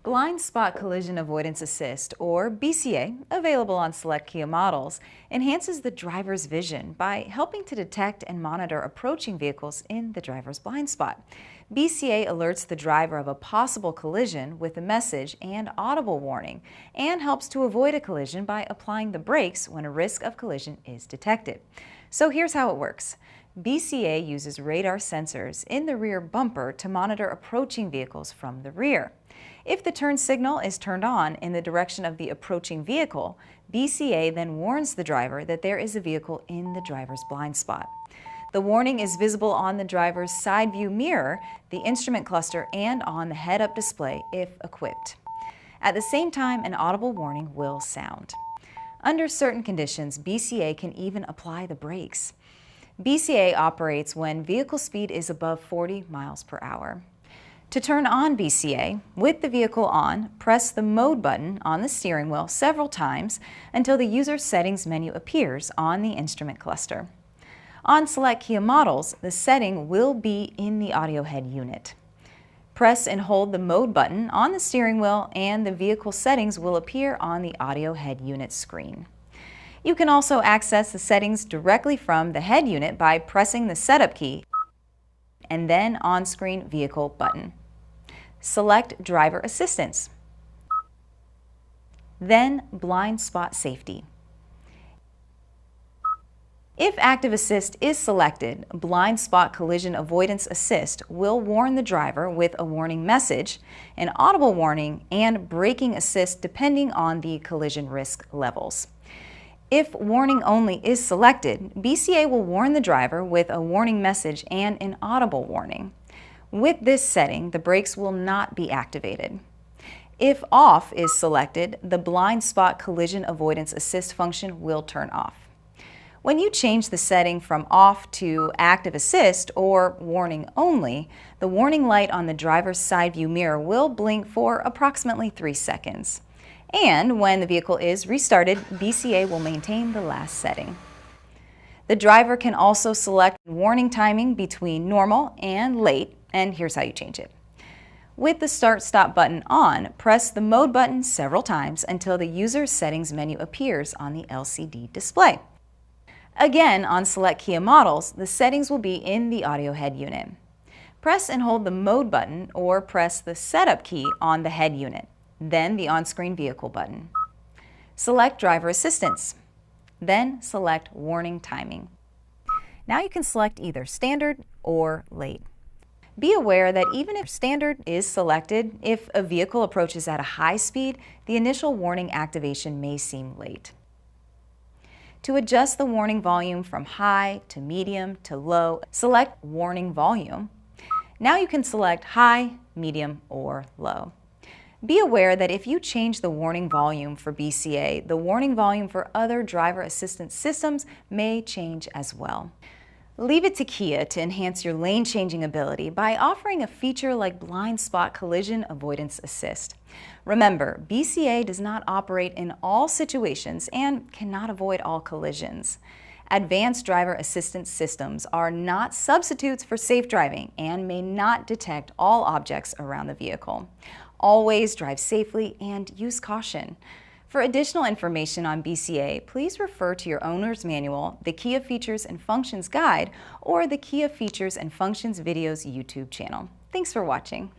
Blind Spot Collision-Avoidance Assist, or BCA, available on select Kia models, enhances the driver's vision by helping to detect and monitor approaching vehicles in the driver's blind spot. BCA alerts the driver of a possible collision with a message and audible warning, and helps to avoid a collision by applying the brakes when a risk of collision is detected. So here's how it works. BCA uses radar sensors in the rear bumper to monitor approaching vehicles from the rear. If the turn signal is turned on in the direction of the approaching vehicle, BCA then warns the driver that there is a vehicle in the driver's blind spot. The warning is visible on the driver's side view mirror, the instrument cluster, and on the head-up display if equipped. At the same time, an audible warning will sound. Under certain conditions, BCA can even apply the brakes. BCA operates when vehicle speed is above 40 miles per hour. To turn on BCA, with the vehicle on, press the Mode button on the steering wheel several times until the user's settings menu appears on the instrument cluster. On select Kia models, the setting will be in the audio head unit. Press and hold the Mode button on the steering wheel and the vehicle settings will appear on the audio head unit screen. You can also access the settings directly from the head unit by pressing the Setup key and then on-screen Vehicle button. Select Driver Assistance, then Blind Spot Safety. If Active Assist is selected, Blind Spot Collision-Avoidance Assist will warn the driver with a warning message, an audible warning, and braking assist depending on the collision risk levels. If Warning Only is selected, BCA will warn the driver with a warning message and an audible warning. With this setting, the brakes will not be activated. If Off is selected, the Blind Spot Collision Avoidance Assist function will turn off. When you change the setting from Off to Active Assist or Warning Only, the warning light on the driver's side view mirror will blink for approximately 3 seconds. And when the vehicle is restarted, BCA will maintain the last setting. The driver can also select warning timing between normal and late, and here's how you change it. With the Start-Stop button on, press the Mode button several times until the user's settings menu appears on the LCD display. Again, on select Kia models, the settings will be in the audio head unit. Press and hold the Mode button or press the Setup key on the head unit, then the on-screen Vehicle button. Select Driver Assistance, then select Warning Timing. Now you can select either Standard or Late. Be aware that even if Standard is selected, if a vehicle approaches at a high speed, the initial warning activation may seem late. To adjust the warning volume from high to medium to low, select Warning Volume. Now you can select High, Medium, or Low. Be aware that if you change the warning volume for BCA, the warning volume for other driver assistance systems may change as well. Leave it to Kia to enhance your lane-changing ability by offering a feature like Blind Spot Collision Avoidance Assist. Remember, BCA does not operate in all situations and cannot avoid all collisions. Advanced driver assistance systems are not substitutes for safe driving and may not detect all objects around the vehicle. Always drive safely and use caution. For additional information on BCA, please refer to your owner's manual, the Kia Features and Functions Guide, or the Kia Features and Functions Videos YouTube channel. Thanks for watching.